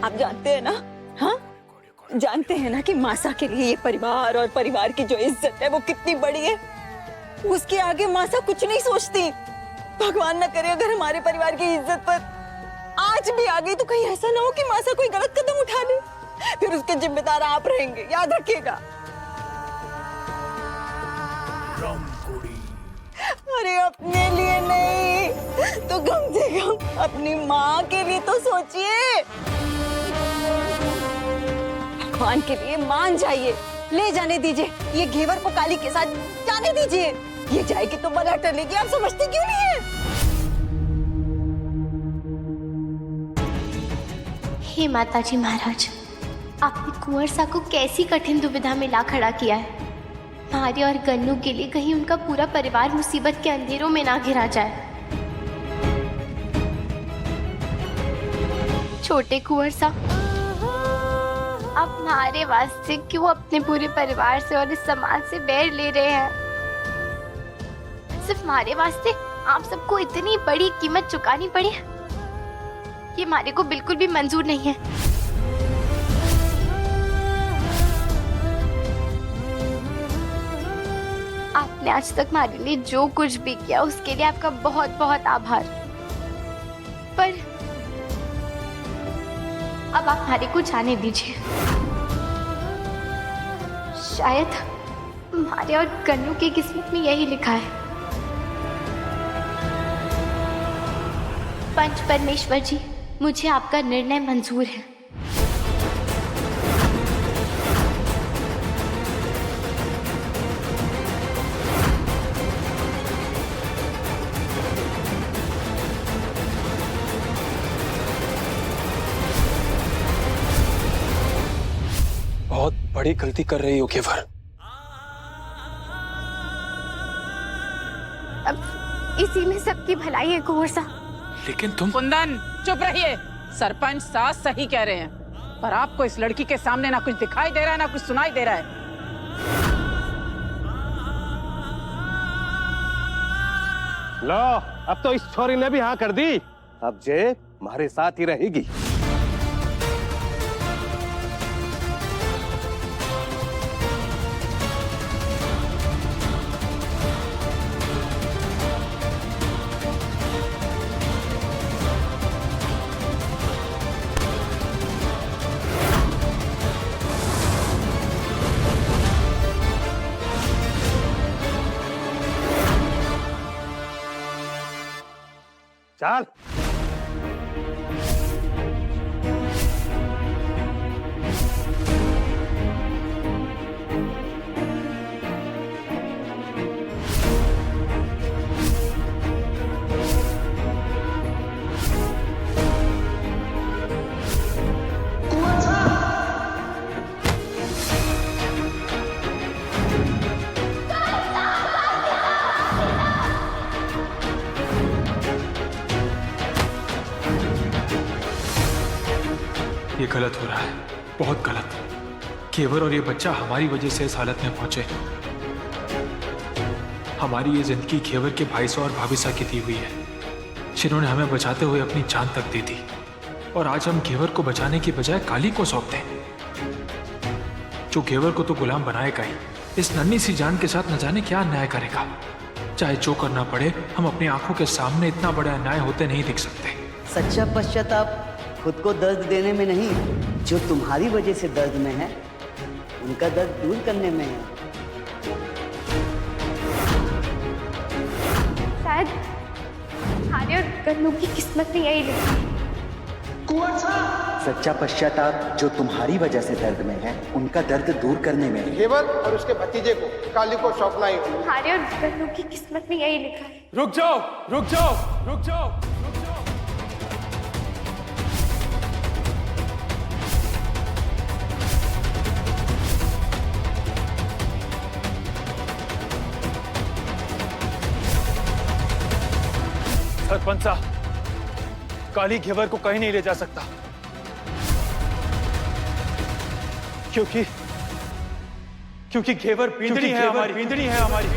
आप जानते हैं ना, हाँ जानते हैं ना कि मासा के लिए ये परिवार और परिवार की जो इज्जत है वो कितनी बड़ी है। उसके आगे मासा कुछ नहीं सोचती। भगवान न करे अगर हमारे परिवार की इज्जत पर आज भी आ गई तो कहीं ऐसा ना हो कि मासा कोई गलत कदम उठा ले, फिर उसके जिम्मेदार आप रहेंगे, याद रखिएगा। अरे अपने लिए नहीं तो कम से कम अपनी माँ के लिए तो सोचिए। भगवान के लिए मान जाइए, ले जाने दीजिए ये घेवर को काली के साथ जाने दीजिए। ये जाएगी तो बला टलेगी, आप समझते क्यों नहीं है? हे माताजी महाराज, आपने कुंवर सा को कैसी कठिन दुविधा में ला खड़ा किया है। मारे और गन्नू के लिए कहीं उनका पूरा परिवार मुसीबत के अंधेरों में ना घिरा जाए। छोटे कुंवर सा, आप हमारे वास्ते क्यों अपने पूरे परिवार से और इस समाज से बैर ले रहे हैं? सिर्फ हमारे वास्ते आप सबको इतनी बड़ी कीमत चुकानी पड़ी, ये हमारे को बिल्कुल भी मंजूर नहीं है। आपने आज तक हमारे लिए जो कुछ भी किया उसके लिए आपका बहुत बहुत आभार, पर अब आप हमारे को जाने दीजिए। शायद हमारे और गन्नू की किस्मत में यही लिखा है। पंच परमेश्वर जी, मुझे आपका निर्णय मंजूर है। बहुत बड़ी गलती कर रही हो घेवर। अब इसी में सबकी भलाई है कुंवर सा। लेकिन तुम कुंदन चुप रहिए। सरपंच सास सही कह रहे हैं, पर आपको इस लड़की के सामने ना कुछ दिखाई दे रहा है ना कुछ सुनाई दे रहा है। लो, अब तो इस छोरी ने भी हाँ कर दी। अब जे हमारे साथ ही रहेगी। चल। ये गलत हो रहा है, बहुत गलत। घेवर और ये बच्चा हमारी वजह से इस हालत में पहुंचे। हमारी ये जिंदगी घेवर के भाई सा और भाभी सा की दी हुई है, जिन्होंने हमें बचाते हुए अपनी जान तक दी थी, और आज हम घेवर को बचाने की बजाय काली को सौंपते हैं, जो घेवर को तो गुलाम बनाएगा ही, इस नन्ही सी जान के साथ न जाने क्या अन्याय करेगा। चाहे जो करना पड़े, हम अपनी आंखों के सामने इतना बड़ा अन्याय होते नहीं दिख सकते। सच्चा पश्चाताप खुद को दर्द देने में नहीं, जो तुम्हारी वजह से दर्द में है उनका दर्द दूर करने में है। शायद हमारे और गन्नू की किस्मत में यही लिखा है। सच्चा पश्चाताप जो तुम्हारी वजह से दर्द में है उनका दर्द दूर करने में है। घेवर और उसके भतीजे को काली को सौंपना ही। हमारे और गन्नू की किस्मत में यही लिखा है। रुक जाओ, रुक जाओ, रुक जाओ, रुक जाओ। सरपंच साहब, काली घेवर को कहीं नहीं ले जा सकता, क्योंकि घेवर पिंजड़ी है हमारी, पिंजड़ी है हमारी।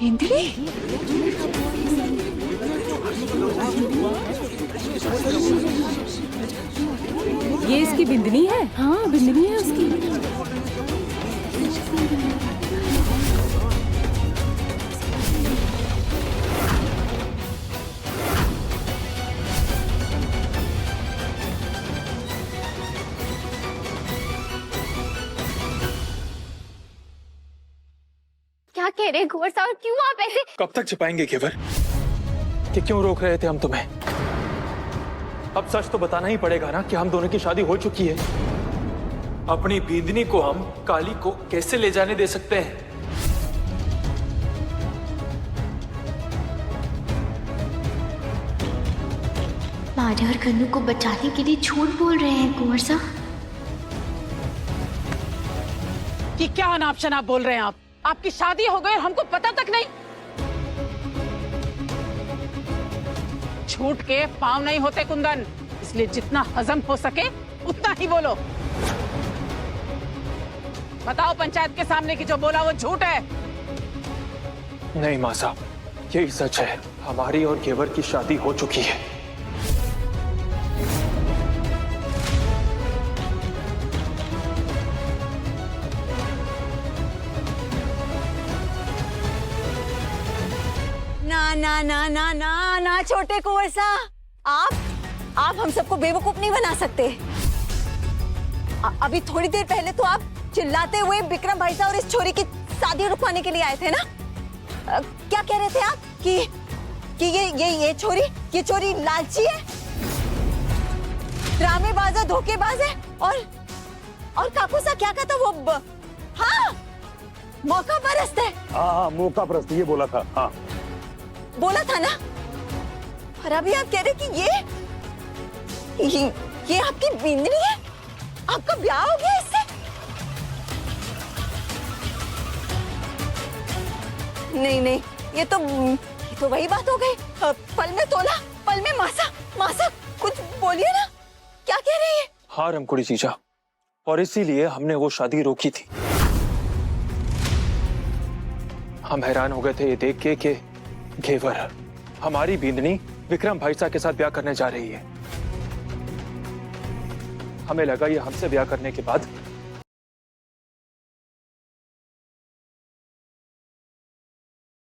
इंद्री, ये इसकी बिंदनी है। हाँ, बिंदनी है उसकी। क्या कह रहे हैं कुंवर साहब, क्यों आप ऐसे? कब तक छिपाएंगे घेवर कि क्यों रोक रहे थे हम तुम्हें? अब सच तो बताना ही पड़ेगा ना कि हम दोनों की शादी हो चुकी है। अपनी बींदनी को हम काली को कैसे ले जाने दे सकते हैं? मारे और कन्नू को बचाने के लिए झूठ बोल रहे हैं कुंवर साहब। कि क्या अनाप शनाप बोल रहे हैं आप? आपकी शादी हो गई और हमको पता तक नहीं। झूठ के पांव नहीं होते कुंदन, इसलिए जितना हजम हो सके उतना ही बोलो। बताओ पंचायत के सामने कि जो बोला वो झूठ है। नहीं माँ साहब, यही सच है। हमारी और घेवर की शादी हो चुकी है। ना ना ना ना ना ना छोटे कुंवर साहब, आप हम सबको बेवकूफ नहीं बना सकते। अभी थोड़ी देर पहले तो आप चिल्लाते हुए विक्रम भाई साहब और इस छोरी की शादी रुकवाने के लिए आए थे ना? क्या कह रहे थे आप कि ये छोरी लालची है, ड्रामेबाज है, धोखेबाज है, और काकू सा क्या कहता वो? हाँ, मौका परस्त है। हाँ, मौका परस्त ये बोला था। हाँ, बोला था ना। और अभी आप कह रहे कि ये आपकी बिंदनी है, आपका ब्याह हो गया इससे? नहीं, ये तो वही बात हो गई। पल में तोला, पल में मासा। कुछ बोलिए ना, क्या कह रही है? हाँ रमकुड़ी जीजा, और इसीलिए हमने वो शादी रोकी थी। हम हैरान हो गए थे ये देख के कि घेवर हमारी बींदनी विक्रम भाई साहब के साथ ब्याह करने जा रही है। हमें लगा ये हमसे ब्याह करने के बाद